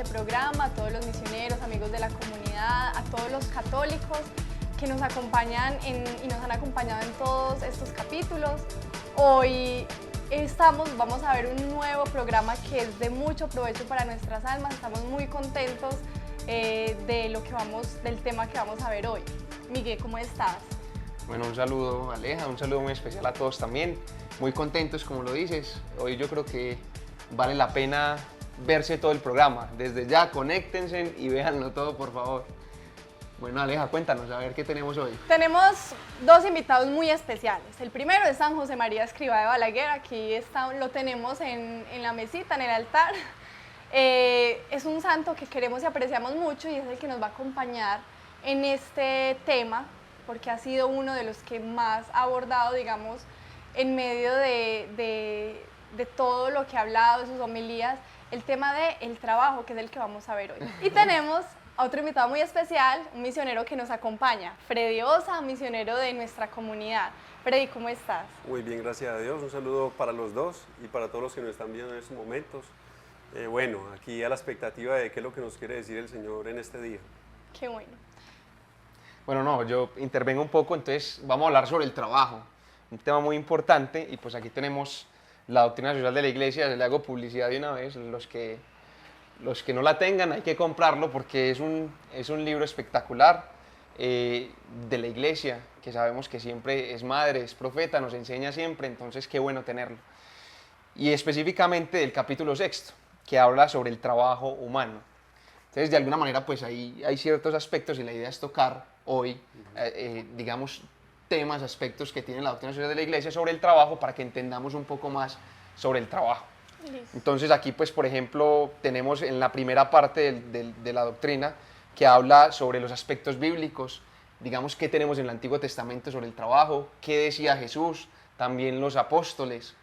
programa, a todos los misioneros, amigos de la comunidad, a todos los católicos que nos acompañan y nos han acompañado en todos estos capítulos. Hoy vamos a ver un nuevo programa que es de mucho provecho para nuestras almas. Estamos muy contentos del tema que vamos a ver hoy. Miguel, ¿cómo estás? Bueno, un saludo Aleja, un saludo muy especial a todos también. Muy contentos, como lo dices. Hoy yo creo que vale la pena verse todo el programa. Desde ya, conéctense y véanlo todo, por favor. Bueno, Aleja, cuéntanos, a ver qué tenemos hoy. Tenemos dos invitados muy especiales. El primero es San José María Escrivá de Balaguer. Aquí lo tenemos en la mesita, en el altar. Es un santo que queremos y apreciamos mucho y es el que nos va a acompañar en este tema, porque ha sido uno de los que más ha abordado, digamos, en medio de todo lo que ha hablado, de sus homilías, el tema del trabajo, que es el que vamos a ver hoy. Y tenemos a otro invitado muy especial, un misionero que nos acompaña, Freddy Osa, misionero de nuestra comunidad. Freddy, ¿cómo estás? Muy bien, gracias a Dios. Un saludo para los dos y para todos los que nos están viendo en estos momentos. Bueno, aquí a la expectativa de qué es lo que nos quiere decir el Señor en este día. Qué bueno. Bueno, no, yo intervengo un poco, entonces vamos a hablar sobre el trabajo, un tema muy importante, y pues aquí tenemos la doctrina social de la iglesia. Le hago publicidad de una vez. Los que no la tengan hay que comprarlo porque es un libro espectacular de la iglesia, que sabemos que siempre es madre, es profeta, nos enseña siempre, entonces qué bueno tenerlo. Y específicamente del capítulo 6, que habla sobre el trabajo humano. Entonces, de alguna manera, pues ahí hay ciertos aspectos y la idea es tocar hoy, digamos, temas, aspectos que tiene la doctrina social de la iglesia sobre el trabajo para que entendamos un poco más sobre el trabajo. Listo. Entonces aquí, pues, por ejemplo, tenemos en la primera parte de la doctrina que habla sobre los aspectos bíblicos, digamos, qué tenemos en el Antiguo Testamento sobre el trabajo, qué decía Jesús, también los apóstoles.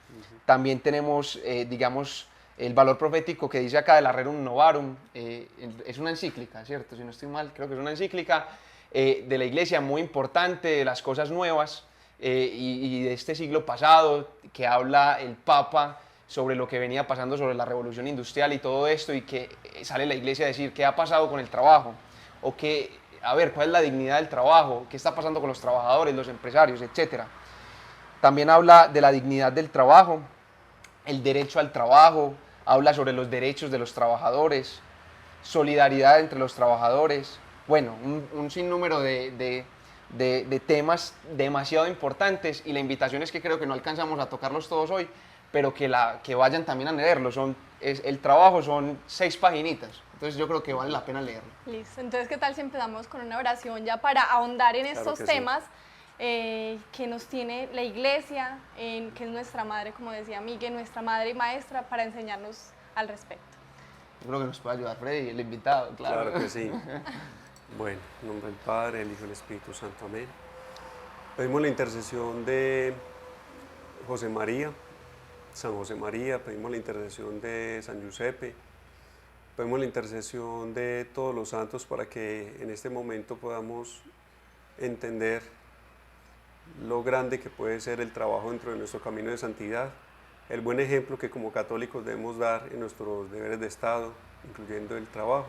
También tenemos, digamos, el valor profético que dice acá del Rerum Novarum. Es una encíclica, ¿cierto? Si no estoy mal, creo que es una encíclica de la iglesia muy importante, de las cosas nuevas y de este siglo pasado, que habla el Papa sobre lo que venía pasando sobre la revolución industrial y todo esto, y que sale la iglesia a decir qué ha pasado con el trabajo, o que, a ver, cuál es la dignidad del trabajo, qué está pasando con los trabajadores, los empresarios, etc. También habla de la dignidad del trabajo, el derecho al trabajo, habla sobre los derechos de los trabajadores, solidaridad entre los trabajadores. Bueno, un sinnúmero de temas demasiado importantes, y la invitación es que creo que no alcanzamos a tocarlos todos hoy, pero que vayan también a leerlos. El trabajo son 6 paginitas, entonces yo creo que vale la pena leerlo. Listo, entonces ¿qué tal si empezamos con una oración ya para ahondar en estos temas que nos tiene la iglesia, que es nuestra madre, como decía Miguel, nuestra madre y maestra, para enseñarnos al respecto? Yo creo que nos puede ayudar Freddy, el invitado, claro. Claro que sí. Bueno, en nombre del Padre, el Hijo y el Espíritu Santo, amén. Pedimos la intercesión de José María, San José María, pedimos la intercesión de San Giuseppe, pedimos la intercesión de todos los santos para que en este momento podamos entender lo grande que puede ser el trabajo dentro de nuestro camino de santidad, el buen ejemplo que como católicos debemos dar en nuestros deberes de Estado, incluyendo el trabajo,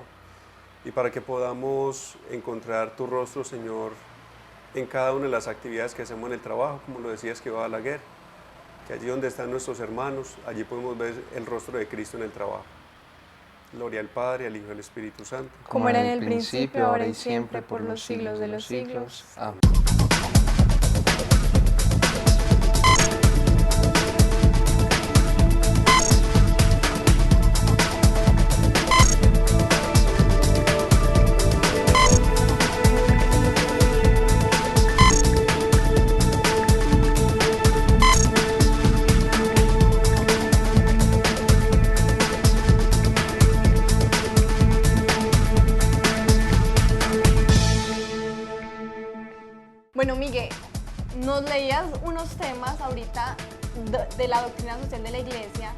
y para que podamos encontrar tu rostro, Señor, en cada una de las actividades que hacemos en el trabajo, como lo decías que va a Balaguer, que allí donde están nuestros hermanos, allí podemos ver el rostro de Cristo en el trabajo. Gloria al Padre, al Hijo y al Espíritu Santo. Como era en el principio, ahora y siempre, por los siglos de los siglos. Amén. Bueno, Miguel, nos leías unos temas ahorita de la doctrina social de la iglesia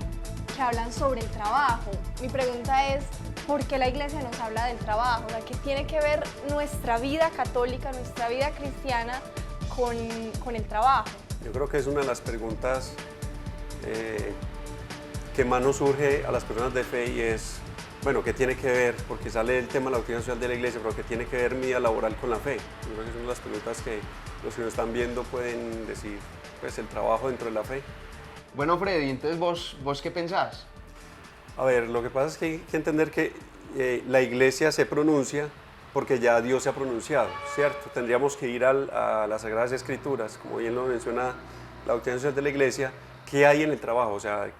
que hablan sobre el trabajo. Mi pregunta es, ¿por qué la iglesia nos habla del trabajo? O sea, ¿qué tiene que ver nuestra vida católica, nuestra vida cristiana con el trabajo? Yo creo que es una de las preguntas que más nos surge a las personas de fe, y es Bueno, ¿qué tiene que ver? Porque sale el tema de la doctrina social de la iglesia, pero ¿qué tiene que ver mi vida laboral con la fe? Yo creo que son las preguntas que los que nos están viendo pueden decir, pues el trabajo dentro de la fe. Bueno, Freddy, entonces vos ¿qué pensás? A ver, lo que pasa es que hay que entender que la iglesia se pronuncia porque ya Dios se ha pronunciado, ¿cierto? Tendríamos que ir a las Sagradas Escrituras, como bien lo menciona la doctrina social de la iglesia, ¿qué hay en el trabajo? O sea,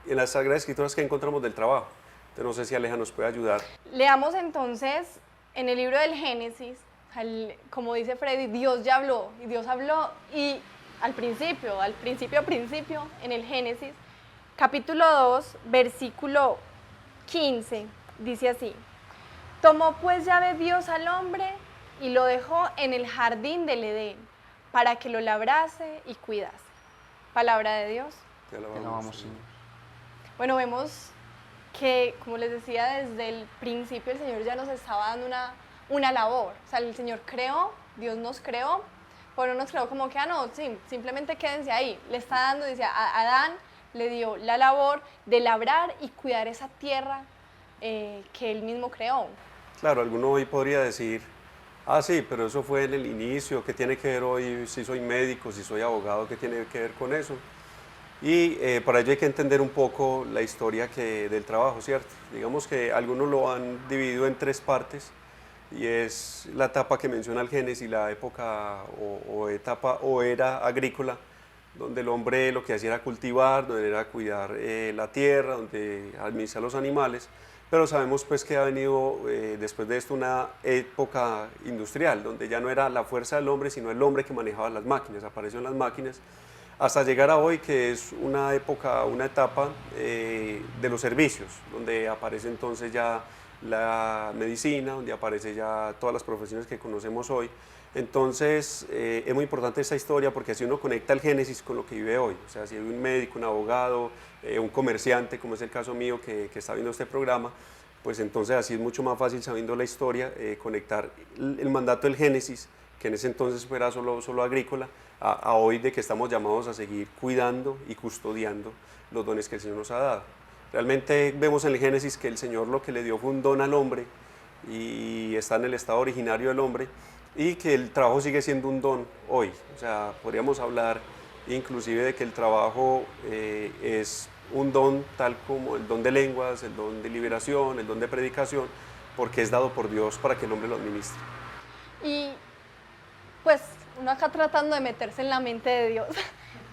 en las Sagradas Escrituras, ¿qué encontramos del trabajo? Entonces, no sé si Aleja nos puede ayudar. Leamos entonces en el libro del Génesis, como dice Freddy, Dios ya habló, y Dios habló, y al principio, en el Génesis, capítulo 2, versículo 15, dice así: tomó pues Yahvé Dios al hombre y lo dejó en el jardín del Edén para que lo labrase y cuidase. Palabra de Dios. Te Te alabamos, Señor. Bueno, vemos que, como les decía, desde el principio el Señor ya nos estaba dando una labor. O sea, el Señor creó, Dios nos creó, pero no nos creó como que, no, sí, simplemente quédense ahí. Le está dando, dice, a Adán le dio la labor de labrar y cuidar esa tierra que él mismo creó. Claro, alguno hoy podría decir, sí, pero eso fue en el inicio, ¿qué tiene que ver hoy si soy médico, si soy abogado, qué tiene que ver con eso? Y para ello hay que entender un poco la historia del trabajo, ¿cierto? Digamos que algunos lo han dividido en tres partes, y es la etapa que menciona el Génesis, la época o etapa o era agrícola, donde el hombre lo que hacía era cultivar, donde era cuidar la tierra, donde administrar los animales, pero sabemos pues que ha venido después de esto una época industrial, donde ya no era la fuerza del hombre, sino el hombre que manejaba las máquinas, aparecieron las máquinas, hasta llegar a hoy, que es una época, una etapa de los servicios, donde aparece entonces ya la medicina, donde aparece ya todas las profesiones que conocemos hoy. Entonces es muy importante esta historia porque así uno conecta el Génesis con lo que vive hoy. O sea, si hay un médico, un abogado, un comerciante, como es el caso mío que está viendo este programa, pues entonces así es mucho más fácil, sabiendo la historia, conectar el mandato del Génesis, que en ese entonces fuera solo agrícola, a hoy, de que estamos llamados a seguir cuidando y custodiando los dones que el Señor nos ha dado. Realmente vemos en el Génesis que el Señor lo que le dio fue un don al hombre y está en el estado originario del hombre, y que el trabajo sigue siendo un don hoy. O sea, podríamos hablar inclusive de que el trabajo es un don tal como el don de lenguas, el don de liberación, el don de predicación, porque es dado por Dios para que el hombre lo administre. Y pues uno acá tratando de meterse en la mente de Dios,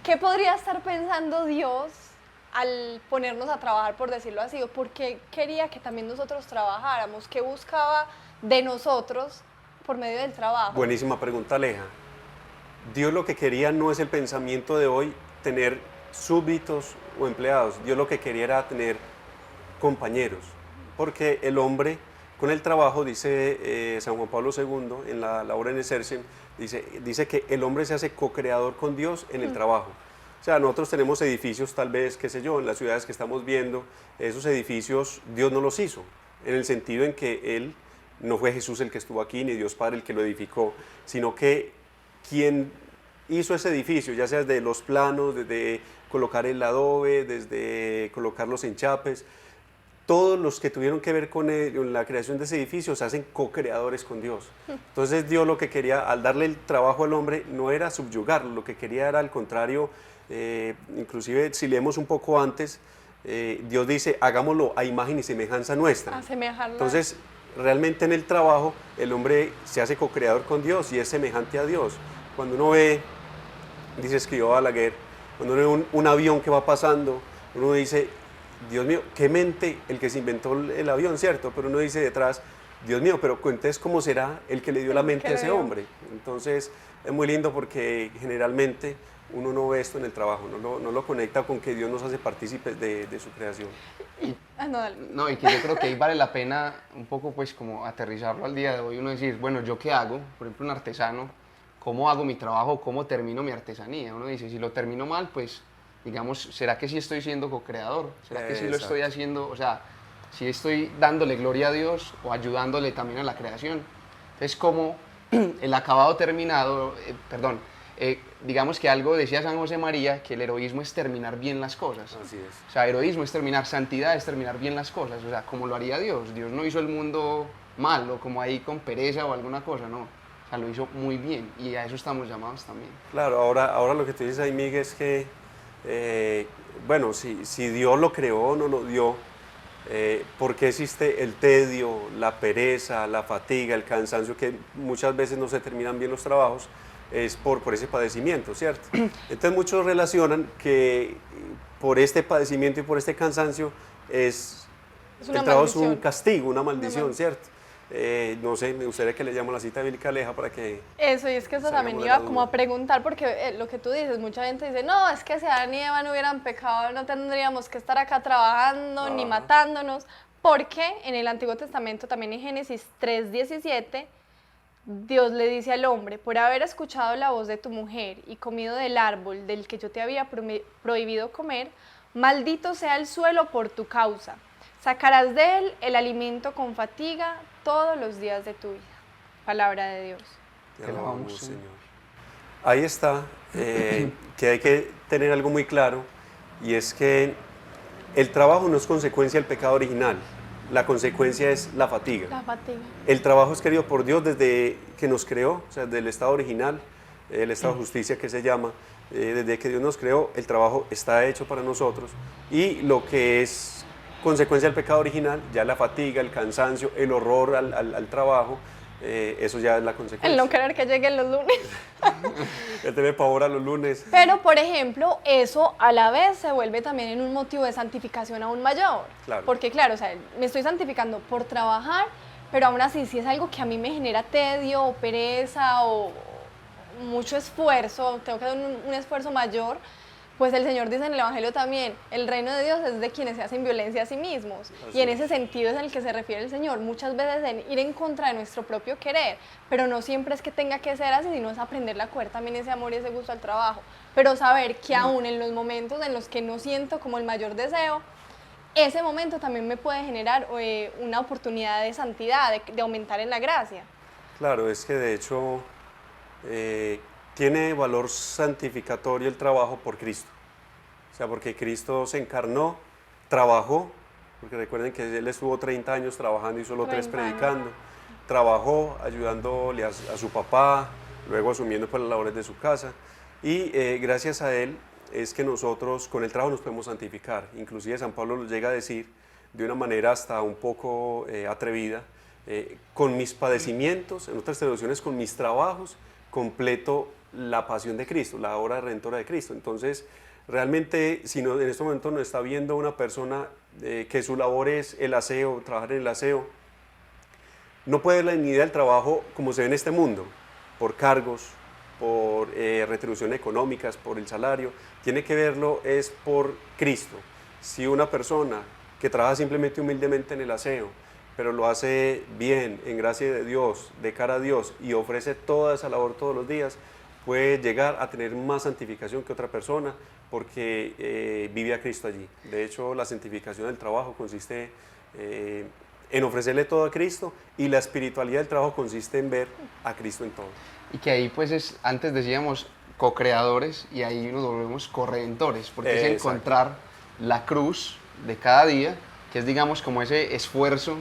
¿qué podría estar pensando Dios al ponernos a trabajar, por decirlo así? ¿O por qué quería que también nosotros trabajáramos? ¿Qué buscaba de nosotros por medio del trabajo? Buenísima pregunta, Aleja. Dios lo que quería no es el pensamiento de hoy, tener súbditos o empleados. Dios lo que quería era tener compañeros, porque el hombre con el trabajo, dice San Juan Pablo II en la obra En Exercem, dice que el hombre se hace co-creador con Dios en el trabajo. O sea, nosotros tenemos edificios, tal vez, qué sé yo, en las ciudades que estamos viendo, esos edificios Dios no los hizo, en el sentido en que Él no fue Jesús el que estuvo aquí, ni Dios Padre el que lo edificó, sino que quien hizo ese edificio, ya sea desde los planos, desde colocar el adobe, desde colocar los enchapes, todos los que tuvieron que ver con la creación de ese edificio se hacen co-creadores con Dios. Entonces Dios lo que quería, al darle el trabajo al hombre, no era subyugarlo, lo que quería era al contrario. Inclusive si leemos un poco antes, Dios dice, hagámoslo a imagen y semejanza nuestra. Asemejarlo. Entonces, realmente en el trabajo, el hombre se hace co-creador con Dios y es semejante a Dios. Cuando uno ve, escribió Balaguer, cuando uno ve un avión que va pasando, uno dice, Dios mío, qué mente el que se inventó el avión, ¿cierto? Pero uno dice detrás, Dios mío, pero entonces ¿cómo será el que le dio la mente a ese hombre? Entonces, es muy lindo porque generalmente uno no ve esto en el trabajo, no lo conecta con que Dios nos hace partícipes de su creación. No, y que yo creo que ahí vale la pena un poco pues como aterrizarlo al día de hoy, uno decir, bueno, ¿yo qué hago? Por ejemplo, un artesano, ¿cómo hago mi trabajo? ¿Cómo termino mi artesanía? Uno dice, si lo termino mal, pues, digamos, ¿será que sí estoy siendo co-creador? ¿Será que sí lo estoy haciendo? O sea, si estoy dándole gloria a Dios o ayudándole también a la creación. Entonces, como el acabado terminado, digamos que algo decía San José María, que el heroísmo es terminar bien las cosas. Así es. O sea, heroísmo es terminar, santidad es terminar bien las cosas, o sea, como lo haría Dios. Dios no hizo el mundo mal o como ahí con pereza o alguna cosa, no. O sea, lo hizo muy bien y a eso estamos llamados también. Claro, ahora lo que tú dices ahí, Miguel, es que, bueno, si Dios lo creó o no lo dio, ¿por qué existe el tedio, la pereza, la fatiga, el cansancio, que muchas veces no se terminan bien los trabajos? Es por ese padecimiento, ¿cierto? Entonces muchos relacionan que por este padecimiento y por este cansancio Es una el trabajo es un maldición. castigo, una maldición, ¿cierto? No sé, me gustaría que le llamo la cita bíblica Aleja para que... Eso, y es que eso también salgamos de la iba como duda. a preguntar, porque lo que tú dices, mucha gente dice, no, es que si Adán y Eva no hubieran pecado, no tendríamos que estar acá trabajando ni Ajá. matándonos, porque en el Antiguo Testamento, también en Génesis 3:17, Dios le dice al hombre, por haber escuchado la voz de tu mujer y comido del árbol del que yo te había prohibido comer, maldito sea el suelo por tu causa. Sacarás de él el alimento con fatiga todos los días de tu vida. Palabra de Dios. Te Te alabamos, alabamos, Señor. Señor. Ahí está, que hay que tener algo muy claro, y es que el trabajo no es consecuencia del pecado original, la consecuencia es la fatiga. La fatiga. El trabajo es querido por Dios desde que nos creó, o sea, del estado original, el estado de justicia que se llama, desde que Dios nos creó, el trabajo está hecho para nosotros, y lo que es consecuencia del pecado original, ya la fatiga, el cansancio, el horror al trabajo, eso ya es la consecuencia. El no querer que lleguen los lunes. El tener pavor a los lunes. Pero, por ejemplo, eso a la vez se vuelve también en un motivo de santificación aún mayor. Claro. Porque, claro, o sea, me estoy santificando por trabajar, pero aún así, si es algo que a mí me genera tedio o pereza o mucho esfuerzo, tengo que hacer un esfuerzo mayor, pues el Señor dice en el Evangelio también, el reino de Dios es de quienes se hacen violencia a sí mismos. Así Y en es. ese sentido es en el que se refiere el Señor, muchas veces en ir en contra de nuestro propio querer, pero no siempre es que tenga que ser así, sino es aprender a coger también ese amor y ese gusto al trabajo. Pero saber que aún en los momentos en los que no siento como el mayor deseo, ese momento también me puede generar una oportunidad de santidad, de aumentar en la gracia. Claro, es que de hecho tiene valor santificatorio el trabajo por Cristo. O sea, porque Cristo se encarnó, trabajó, porque recuerden que Él estuvo 30 años trabajando y solo 3 30 años. predicando. Trabajó ayudándole a su papá, luego asumiendo pues, las labores de su casa. Y gracias a Él es que nosotros con el trabajo nos podemos santificar. Inclusive San Pablo lo llega a decir de una manera hasta un poco atrevida, con mis padecimientos, en otras traducciones con mis trabajos, completo la pasión de Cristo, la obra redentora de Cristo. Entonces, realmente, si no, en este momento nos está viendo una persona que su labor es el aseo, trabajar en el aseo, no puede ver la dignidad del trabajo como se ve en este mundo, por cargos, por retribuciones económicas, por el salario. Tiene que verlo es por Cristo. Si una persona que trabaja simplemente humildemente en el aseo, pero lo hace bien, en gracia de Dios, de cara a Dios, y ofrece toda esa labor todos los días, puede llegar a tener más santificación que otra persona porque vive a Cristo allí. De hecho, la santificación del trabajo consiste en ofrecerle todo a Cristo, y la espiritualidad del trabajo consiste en ver a Cristo en todo. Y que ahí pues es, antes decíamos co-creadores y ahí nos volvemos corredentores, porque es Exacto. encontrar la cruz de cada día, que es digamos como ese esfuerzo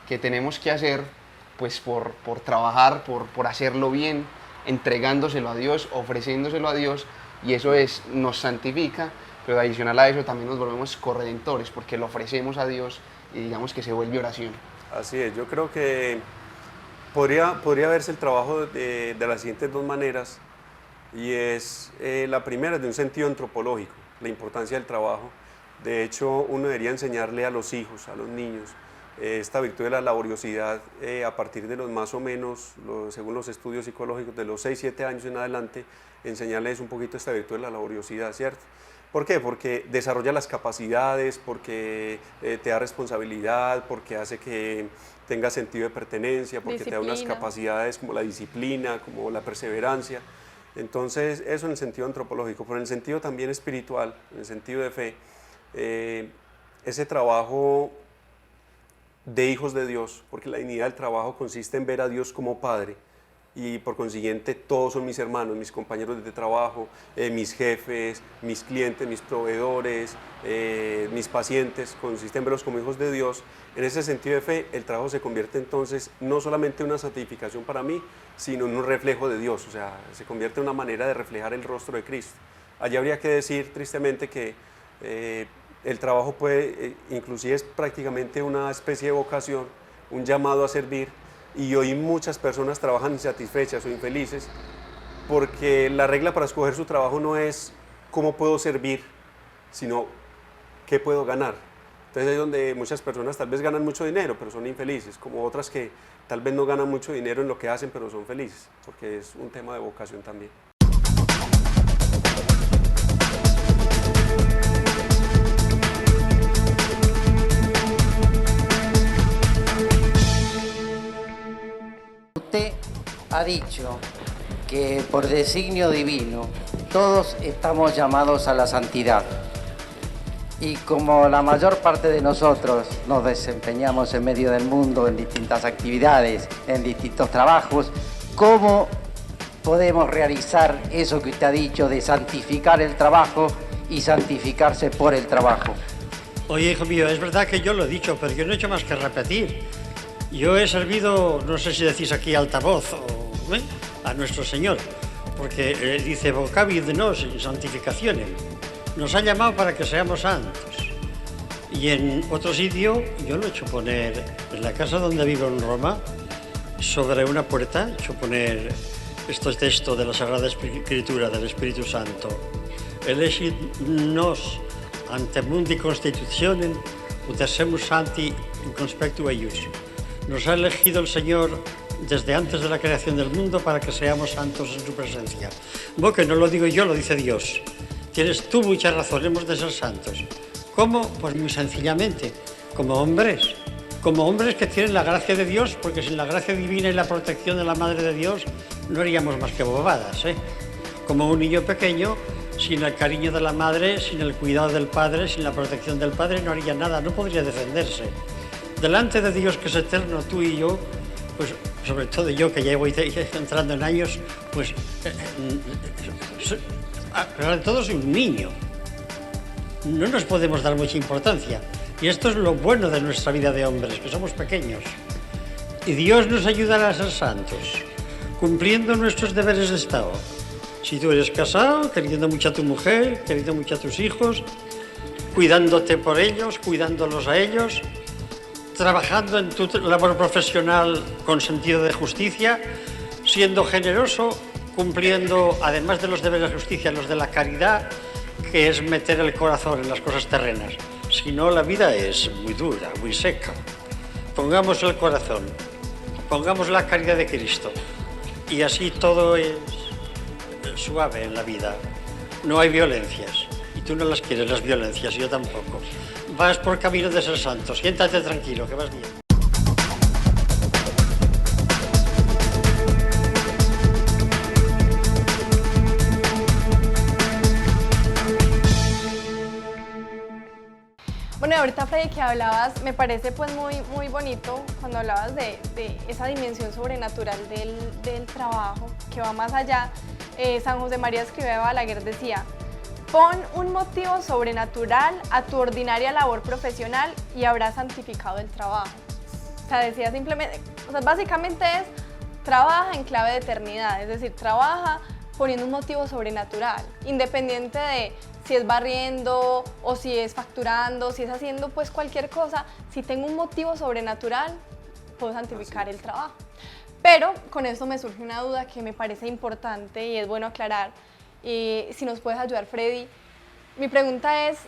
que tenemos que hacer pues por trabajar, por hacerlo bien, entregándoselo a Dios, ofreciéndoselo a Dios, y eso nos santifica, pero adicional a eso también nos volvemos corredentores, porque lo ofrecemos a Dios y digamos que se vuelve oración. Así es, yo creo que podría verse el trabajo de las siguientes dos maneras, y es la primera de un sentido antropológico, la importancia del trabajo. De hecho, uno debería enseñarle a los hijos, a los niños, esta virtud de la laboriosidad a partir de los más o menos, según los estudios psicológicos, de los 6, 7 años en adelante, enseñarles un poquito esta virtud de la laboriosidad, ¿cierto? ¿Por qué? Porque desarrolla las capacidades, porque te da responsabilidad, porque hace que tengas sentido de pertenencia, porque te da unas Disciplina. capacidades como la disciplina, como la perseverancia. Entonces, eso en el sentido antropológico, pero en el sentido también espiritual, en el sentido de fe, ese trabajo de hijos de Dios, porque la dignidad del trabajo consiste en ver a Dios como Padre, y por consiguiente todos son mis hermanos, mis compañeros de trabajo, mis jefes, mis clientes, mis proveedores, mis pacientes, consisten en verlos como hijos de Dios. En ese sentido de fe, el trabajo se convierte entonces no solamente en una santificación para mí, sino en un reflejo de Dios, o sea, se convierte en una manera de reflejar el rostro de Cristo. Allí habría que decir tristemente que el trabajo puede, inclusive es prácticamente una especie de vocación, un llamado a servir, y hoy muchas personas trabajan insatisfechas o infelices porque la regla para escoger su trabajo no es cómo puedo servir, sino qué puedo ganar. Entonces es donde muchas personas tal vez ganan mucho dinero, pero son infelices, como otras que tal vez no ganan mucho dinero en lo que hacen, pero son felices, porque es un tema de vocación también. Usted ha dicho que por designio divino todos estamos llamados a la santidad. Y como la mayor parte de nosotros nos desempeñamos en medio del mundo en distintas actividades, en distintos trabajos, ¿cómo podemos realizar eso que usted ha dicho de santificar el trabajo y santificarse por el trabajo? Oye, hijo mío, es verdad que yo lo he dicho, pero yo no he hecho más que repetir. Yo he servido, no sé si decís aquí altavoz, a nuestro Señor, porque dice vocabit nos in santificacionem. Nos ha llamado para que seamos santos. Y en otro sitio yo lo he hecho poner, en la casa donde vivo en Roma, sobre una puerta, he hecho poner este texto de la Sagrada Escritura del Espíritu Santo. Elegit nos ante mundi constitutionem ut essemus santi in conspectu eius. Nos ha elegido el Señor desde antes de la creación del mundo para que seamos santos en su presencia. Bueno, que no lo digo yo, lo dice Dios. Tienes tú mucha razón, hemos de ser santos. ¿Cómo? Pues muy sencillamente, como hombres que tienen la gracia de Dios, porque sin la gracia divina y la protección de la Madre de Dios no haríamos más que bobadas, ¿eh? Como un niño pequeño, sin el cariño de la madre, sin el cuidado del padre, sin la protección del padre, no haría nada, no podría defenderse. Delante de Dios que es eterno, tú y yo, pues sobre todo yo que ya voy entrando en años, pues pero de todo soy un niño. No nos podemos dar mucha importancia. Y esto es lo bueno de nuestra vida de hombres, que somos pequeños. Y Dios nos ayudará a ser santos, cumpliendo nuestros deberes de Estado. Si tú eres casado, queriendo mucho a tu mujer, queriendo mucho a tus hijos, cuidándote por ellos, cuidándolos a ellos, trabajando en tu labor profesional con sentido de justicia, siendo generoso, cumpliendo, además de los deberes de justicia, los de la caridad, que es meter el corazón en las cosas terrenas. Si no, la vida es muy dura, muy seca. Pongamos el corazón, pongamos la caridad de Cristo, y así todo es suave en la vida. No hay violencias, y tú no las quieres, las violencias, y yo tampoco. Vas por camino de ser santo, siéntate tranquilo, que vas bien. Bueno, ahorita Freddy, que hablabas, me parece pues muy bonito cuando hablabas de esa dimensión sobrenatural del trabajo, que va más allá. San José María Escrivá de Balaguer decía: pon un motivo sobrenatural a tu ordinaria labor profesional y habrás santificado el trabajo. O sea, decía simplemente, o sea, básicamente es, trabaja en clave de eternidad, es decir, trabaja poniendo un motivo sobrenatural, independiente de si es barriendo o si es facturando, si es haciendo pues cualquier cosa, si tengo un motivo sobrenatural, puedo santificar el trabajo. Pero con esto me surge una duda que me parece importante y es bueno aclarar. Si nos puedes ayudar, Freddy. Mi pregunta es,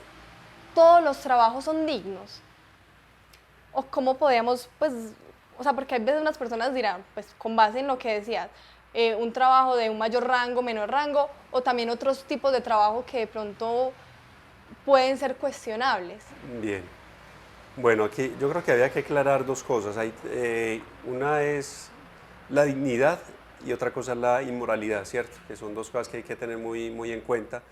¿todos los trabajos son dignos? ¿O cómo podemos, pues, o sea, porque a veces unas personas dirán, pues, con base en lo que decías, un trabajo de un mayor rango, menor rango, o también otros tipos de trabajo que de pronto pueden ser cuestionables? Bien. Bueno, aquí yo creo que había que aclarar dos cosas. Una es la dignidad y otra cosa es la inmoralidad, ¿cierto? Que son dos cosas que hay que tener muy en cuenta,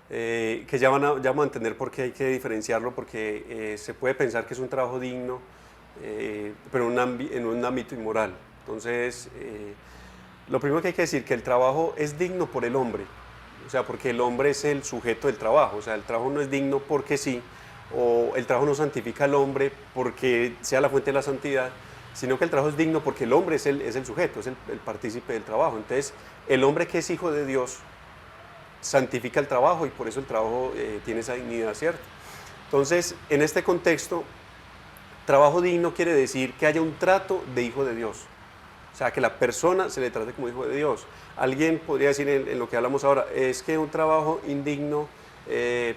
que ya vamos a entender por qué hay que diferenciarlo, porque se puede pensar que es un trabajo digno, pero en un ámbito inmoral. Entonces, Lo primero que hay que decir que el trabajo es digno por el hombre, o sea, porque el hombre es el sujeto del trabajo, o sea, el trabajo no es digno porque sí, o el trabajo no santifica al hombre porque sea la fuente de la santidad, sino que el trabajo es digno porque el hombre es el sujeto, es el partícipe del trabajo. Entonces, el hombre que es hijo de Dios santifica el trabajo y por eso el trabajo tiene esa dignidad, ¿cierto? Entonces, en este contexto, trabajo digno quiere decir que haya un trato de hijo de Dios. O sea, que la persona se le trate como hijo de Dios. Alguien podría decir en lo que hablamos ahora, es que un trabajo indigno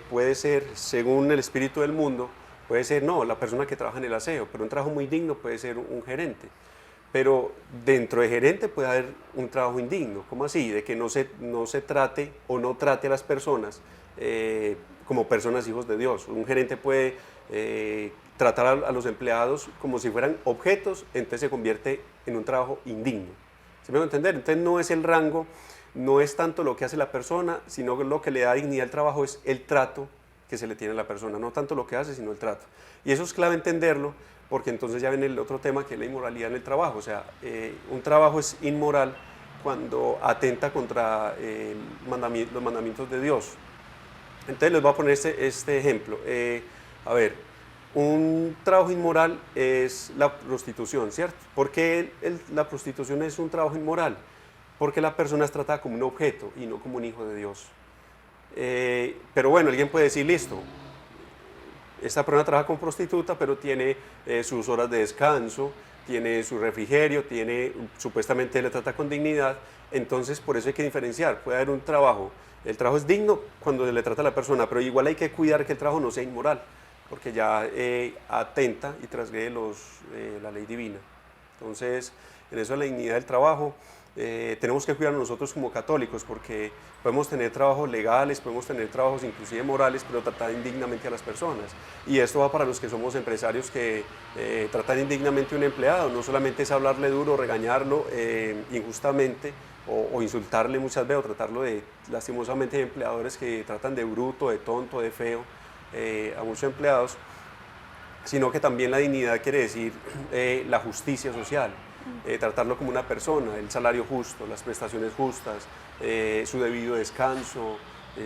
puede ser, según el espíritu del mundo, puede ser, no, la persona que trabaja en el aseo, pero un trabajo muy digno puede ser un gerente. Pero dentro de gerente puede haber un trabajo indigno. ¿Cómo así? De que no se trate o no trate a las personas como personas hijos de Dios. Un gerente puede tratar a los empleados como si fueran objetos, entonces se convierte en un trabajo indigno. ¿Se me va a entender? Entonces no es el rango, no es tanto lo que hace la persona, sino que lo que le da dignidad al trabajo es el trato que se le tiene a la persona, no tanto lo que hace, sino el trato. Y eso es clave entenderlo, porque entonces ya viene el otro tema que es la inmoralidad en el trabajo. O sea, un trabajo es inmoral cuando atenta contra los mandamientos de Dios. Entonces les voy a poner este ejemplo. A ver, un trabajo inmoral es la prostitución, ¿cierto? ¿Por qué la prostitución es un trabajo inmoral? Porque la persona es tratada como un objeto y no como un hijo de Dios. Pero bueno, alguien puede decir, listo, esta persona trabaja como prostituta, pero tiene sus horas de descanso, tiene su refrigerio, supuestamente le trata con dignidad, entonces por eso hay que diferenciar. Puede haber un trabajo, el trabajo es digno cuando se le trata a la persona, pero igual hay que cuidar que el trabajo no sea inmoral, porque ya atenta y transgrede la ley divina. Entonces, en eso es la dignidad del trabajo. Tenemos que cuidarnos nosotros como católicos, porque podemos tener trabajos legales, podemos tener trabajos inclusive morales, pero tratar indignamente a las personas. Y esto va para los que somos empresarios que tratan indignamente a un empleado. No solamente es hablarle duro, regañarlo injustamente o insultarle muchas veces, o tratarlo lastimosamente hay empleadores que tratan de bruto, de tonto, de feo a muchos empleados, sino que también la dignidad quiere decir la justicia social. Tratarlo como una persona, el salario justo, las prestaciones justas, su debido descanso,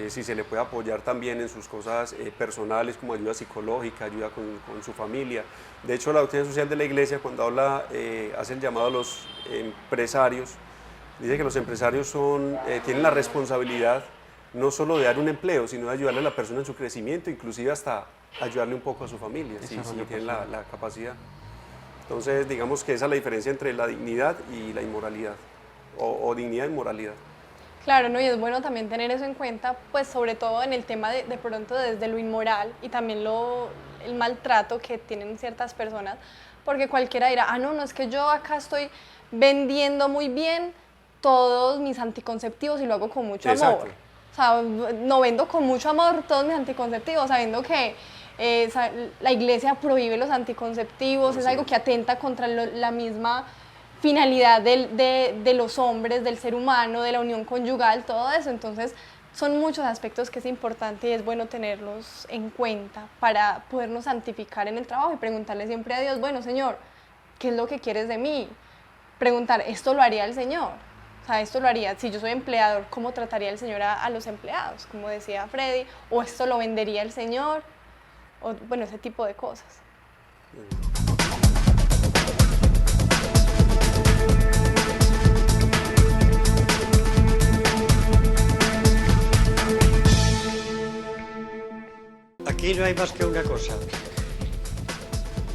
si se le puede apoyar también en sus cosas personales como ayuda psicológica, ayuda con su familia. De hecho, la doctrina social de la Iglesia, cuando hace el llamado a los empresarios, dice que los empresarios tienen la responsabilidad no solo de dar un empleo, sino de ayudarle a la persona en su crecimiento, inclusive hasta ayudarle un poco a su familia, si tienen la capacidad. Entonces, digamos que esa es la diferencia entre la dignidad y la inmoralidad, o dignidad y moralidad. Claro, ¿no? Y es bueno también tener eso en cuenta, pues sobre todo en el tema de pronto desde lo inmoral y también el maltrato que tienen ciertas personas, porque cualquiera dirá, no, es que yo acá estoy vendiendo muy bien todos mis anticonceptivos y lo hago con mucho amor. Exacto. O sea, no vendo con mucho amor todos mis anticonceptivos, sabiendo que la Iglesia prohíbe los anticonceptivos, es algo que atenta contra la misma finalidad de los hombres, del ser humano, de la unión conyugal, todo eso. Entonces, son muchos aspectos que es importante y es bueno tenerlos en cuenta para podernos santificar en el trabajo y preguntarle siempre a Dios, bueno, Señor, ¿qué es lo que quieres de mí? Preguntar, ¿esto lo haría el Señor? O sea, esto lo haría, si yo soy empleador, ¿cómo trataría el Señor a los empleados? Como decía Freddy, o esto lo vendería el Señor, o bueno, ese tipo de cosas. Aquí no hay más que una cosa: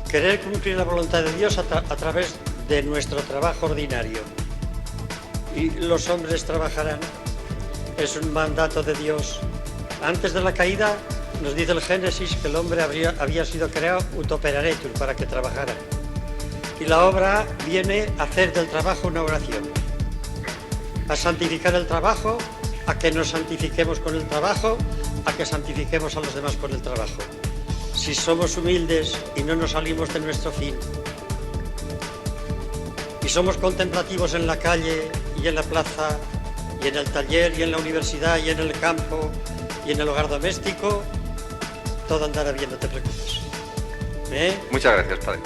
querer cumplir la voluntad de Dios a través de nuestro trabajo ordinario. Y los hombres trabajarán, es un mandato de Dios. Antes de la caída, nos dice el Génesis que el hombre había sido creado utoperaretur, para que trabajara. Y la obra viene a hacer del trabajo una oración, a santificar el trabajo, a que nos santifiquemos con el trabajo, a que santifiquemos a los demás con el trabajo. Si somos humildes y no nos salimos de nuestro fin, y somos contemplativos en la calle y en la plaza, y en el taller y en la universidad y en el campo y en el hogar doméstico, todo andará bien, no te preocupes. Muchas gracias, padre.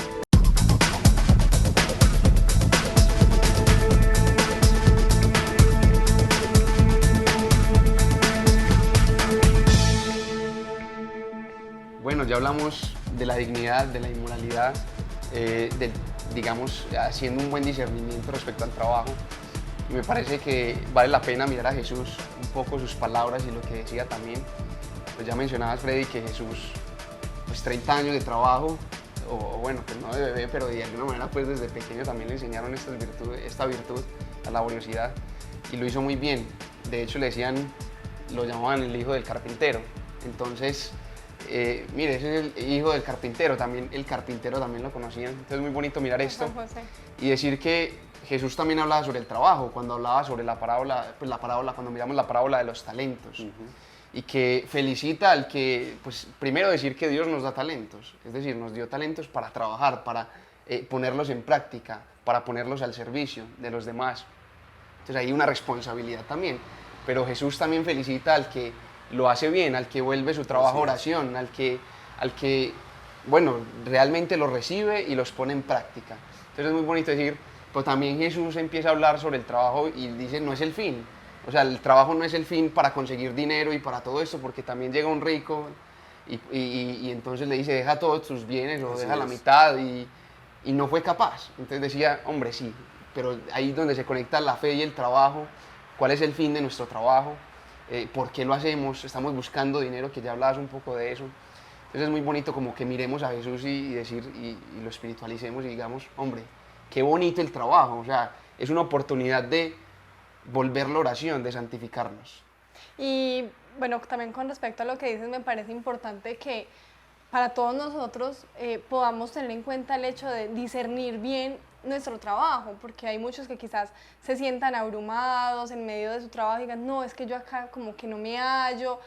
ya hablamos de la dignidad, de la inmoralidad, digamos, haciendo un buen discernimiento respecto al trabajo. Y me parece que vale la pena mirar a Jesús, un poco sus palabras y lo que decía también. Pues ya mencionabas, Freddy, que Jesús, pues 30 años de trabajo, o bueno, pues no de bebé, pero de alguna manera pues desde pequeño también le enseñaron esta virtud, la laboriosidad, y lo hizo muy bien. De hecho lo llamaban el hijo del carpintero. Entonces, mire, ese es el hijo del carpintero, también el carpintero también lo conocían. Entonces es muy bonito mirar esto y decir que Jesús también hablaba sobre el trabajo, cuando hablaba sobre la parábola, cuando miramos la parábola de los talentos. Y que felicita al que, pues primero decir que Dios nos da talentos, es decir, nos dio talentos para trabajar, para ponerlos en práctica, para ponerlos al servicio de los demás. Entonces hay una responsabilidad también, pero Jesús también felicita al que lo hace bien, al que vuelve su trabajo a oración, al que, bueno, realmente lo recibe y los pone en práctica. Entonces es muy bonito decir, pero también Jesús empieza a hablar sobre el trabajo y dice, no es el fin. O sea, el trabajo no es el fin para conseguir dinero y para todo esto, porque también llega un rico y entonces le dice, deja todos tus bienes o deja la mitad y no fue capaz. Entonces decía, hombre, sí, pero ahí es donde se conecta la fe y el trabajo. ¿Cuál es el fin de nuestro trabajo? ¿Por qué lo hacemos? Estamos buscando dinero, que ya hablabas un poco de eso. Entonces es muy bonito como que miremos a Jesús y lo espiritualicemos y digamos, hombre, qué bonito el trabajo. O sea, es una oportunidad de volver la oración, de santificarnos. Y bueno, también con respecto a lo que dices, me parece importante que para todos nosotros podamos tener en cuenta el hecho de discernir bien nuestro trabajo, porque hay muchos que quizás se sientan abrumados en medio de su trabajo y digan, no, es que yo acá como que no me hallo,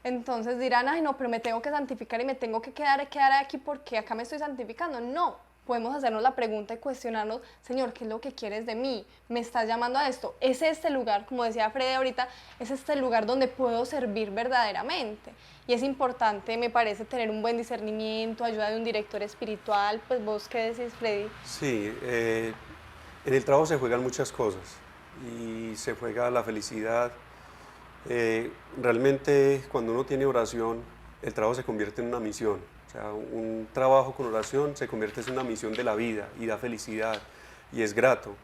entonces dirán, ay no, pero me tengo que santificar y me tengo que quedar aquí porque acá me estoy santificando. No, podemos hacernos la pregunta y cuestionarnos, Señor, ¿qué es lo que quieres de mí? ¿Me estás llamando a esto? ¿Es este lugar, como decía Freddy ahorita, es este lugar donde puedo servir verdaderamente? Y es importante, me parece, tener un buen discernimiento, ayuda de un director espiritual. Pues vos, ¿qué decís, Freddy? Sí, en el trabajo se juegan muchas cosas y se juega la felicidad. Realmente cuando uno tiene oración, el trabajo se convierte en una misión. O sea, un trabajo con oración se convierte en una misión de la vida y da felicidad y es grato.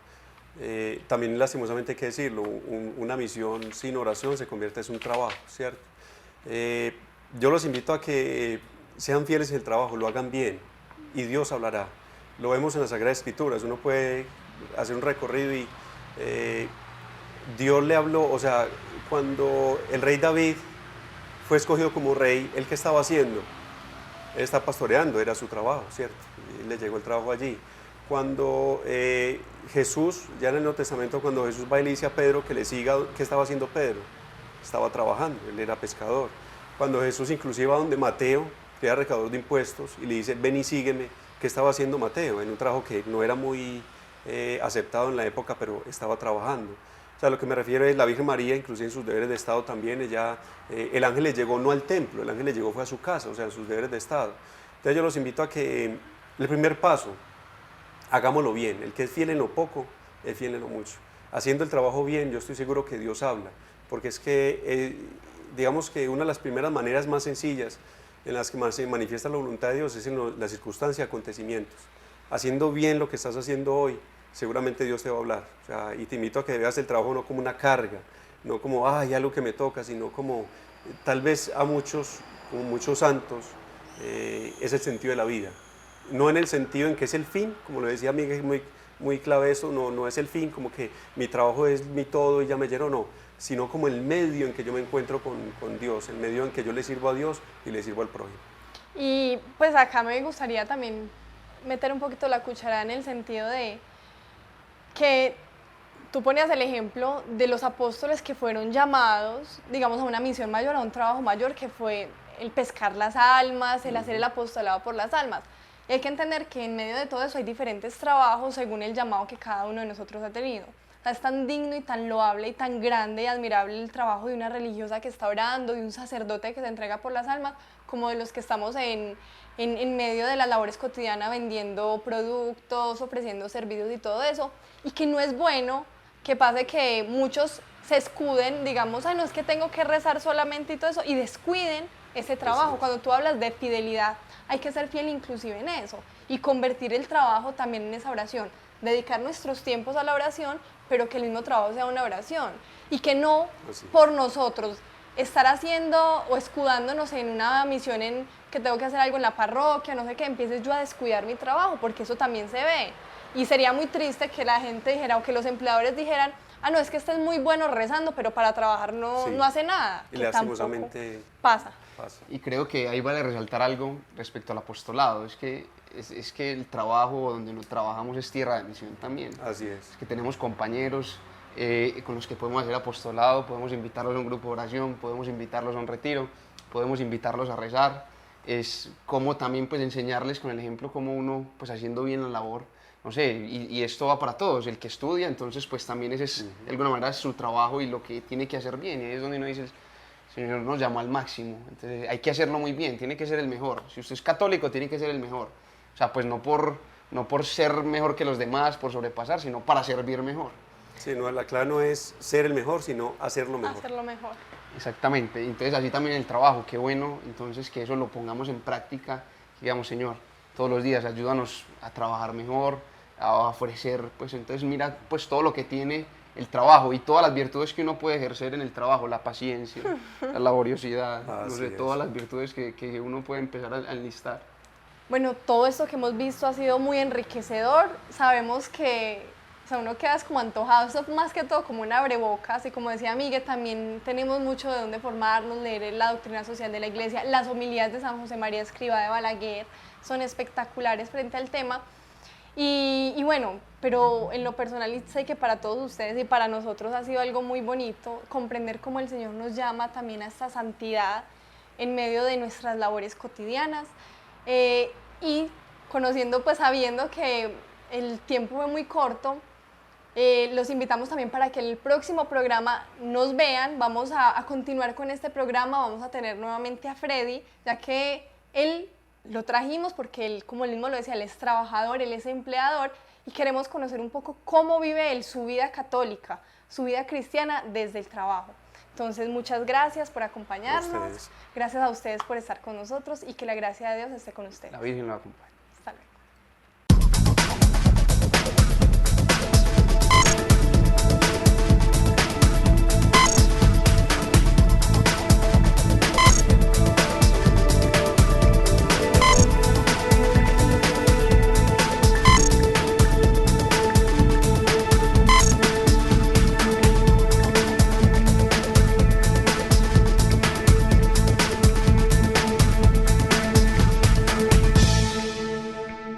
También lastimosamente hay que decirlo, una misión sin oración se convierte en un trabajo, ¿cierto? Yo los invito a que sean fieles en el trabajo, lo hagan bien y Dios hablará. Lo vemos en las Sagradas Escrituras, uno puede hacer un recorrido y Dios le habló, o sea, cuando el rey David fue escogido como rey, ¿él qué estaba haciendo? Él está pastoreando, era su trabajo, ¿cierto? Y le llegó el trabajo allí. Cuando Jesús, ya en el Nuevo Testamento, cuando Jesús va y le dice a Pedro que le siga, ¿qué estaba haciendo Pedro? Estaba trabajando, él era pescador. Cuando Jesús inclusive va donde Mateo, que era recaudador de impuestos, y le dice, ven y sígueme, ¿qué estaba haciendo Mateo? En un trabajo que no era muy aceptado en la época, pero estaba trabajando. O sea, lo que me refiero es la Virgen María, inclusive en sus deberes de Estado también, ella, el ángel le llegó no al templo, el ángel le llegó fue a su casa, o sea, en sus deberes de Estado. Entonces yo los invito a que el primer paso, hagámoslo bien. El que es fiel en lo poco, es fiel en lo mucho. Haciendo el trabajo bien, yo estoy seguro que Dios habla, porque es que, digamos que una de las primeras maneras más sencillas en las que más se manifiesta la voluntad de Dios es en las circunstancias y acontecimientos. Haciendo bien lo que estás haciendo hoy, seguramente Dios te va a hablar. O sea, y te invito a que veas el trabajo no como una carga, no como, ay, algo que me toca, sino como, tal vez a muchos, como muchos santos, es el sentido de la vida. No en el sentido en que es el fin, como lo decía Miguel, es muy clave eso, no es el fin, como que mi trabajo es mi todo y ya me lleno, no, sino como el medio en que yo me encuentro con Dios, el medio en que yo le sirvo a Dios y le sirvo al prójimo. Y pues acá me gustaría también meter un poquito la cuchara en el sentido de que tú ponías el ejemplo de los apóstoles que fueron llamados, digamos, a una misión mayor, a un trabajo mayor, que fue el pescar las almas, el hacer el apostolado por las almas. Y hay que entender que en medio de todo eso hay diferentes trabajos según el llamado que cada uno de nosotros ha tenido. O sea, es tan digno y tan loable y tan grande y admirable el trabajo de una religiosa que está orando, de un sacerdote que se entrega por las almas, como de los que estamos en medio de las labores cotidianas vendiendo productos, ofreciendo servicios y todo eso. Y que no es bueno que pase que muchos se escuden, digamos, ay, no es que tengo que rezar solamente y todo eso, y descuiden ese trabajo. Cuando tú hablas de fidelidad, hay que ser fiel inclusive en eso y convertir el trabajo también en esa oración, dedicar nuestros tiempos a la oración, pero que el mismo trabajo sea una oración y que no por nosotros estar haciendo o escudándonos en una misión en que tengo que hacer algo en la parroquia, no sé qué, empieces yo a descuidar mi trabajo, porque eso también se ve. Y sería muy triste que la gente dijera o que los empleadores dijeran, ah, no, es que este es muy bueno rezando, pero para trabajar no hace nada. Y que lastimosamente pasa. Y creo que ahí vale resaltar algo respecto al apostolado, es que el trabajo donde no trabajamos es tierra de misión también. Así es. Es que tenemos compañeros con los que podemos hacer apostolado, podemos invitarlos a un grupo de oración, podemos invitarlos a un retiro, podemos invitarlos a rezar. Es como también pues enseñarles con el ejemplo como uno pues haciendo bien la labor, no sé, y esto va para todos, el que estudia, entonces pues también ese es de alguna manera su trabajo y lo que tiene que hacer bien, y ahí es donde uno dice, el Señor nos llamó al máximo, entonces hay que hacerlo muy bien, tiene que ser el mejor, si usted es católico tiene que ser el mejor, o sea pues no por ser mejor que los demás, por sobrepasar, sino para servir mejor. Sí, no, la clave no es ser el mejor, sino hacerlo mejor. Hacerlo mejor. Exactamente, entonces así también el trabajo, qué bueno, entonces que eso lo pongamos en práctica, digamos, Señor, todos los días ayúdanos a trabajar mejor, a ofrecer, pues entonces mira pues todo lo que tiene el trabajo y todas las virtudes que uno puede ejercer en el trabajo, la paciencia, la laboriosidad, no sé, todas las virtudes que uno puede empezar a enlistar. Bueno, todo esto que hemos visto ha sido muy enriquecedor, sabemos que o sea, uno queda como antojado, esto más que todo como un abrebocas, y como decía Miguel, también tenemos mucho de dónde formarnos, leer la doctrina social de la Iglesia, las homilías de San José María Escrivá de Balaguer son espectaculares frente al tema, y bueno, pero en lo personal sé que para todos ustedes y para nosotros ha sido algo muy bonito comprender cómo el Señor nos llama también a esta santidad en medio de nuestras labores cotidianas, y conociendo, pues sabiendo que el tiempo fue muy corto, los invitamos también para que en el próximo programa nos vean. Vamos a continuar con este programa, vamos a tener nuevamente a Freddy, ya que él lo trajimos porque él, como él mismo lo decía, él es trabajador, él es empleador, y queremos conocer un poco cómo vive él su vida católica, su vida cristiana desde el trabajo. Entonces, muchas gracias por acompañarnos, gracias a ustedes por estar con nosotros y que la gracia de Dios esté con ustedes. La Virgen lo acompañe.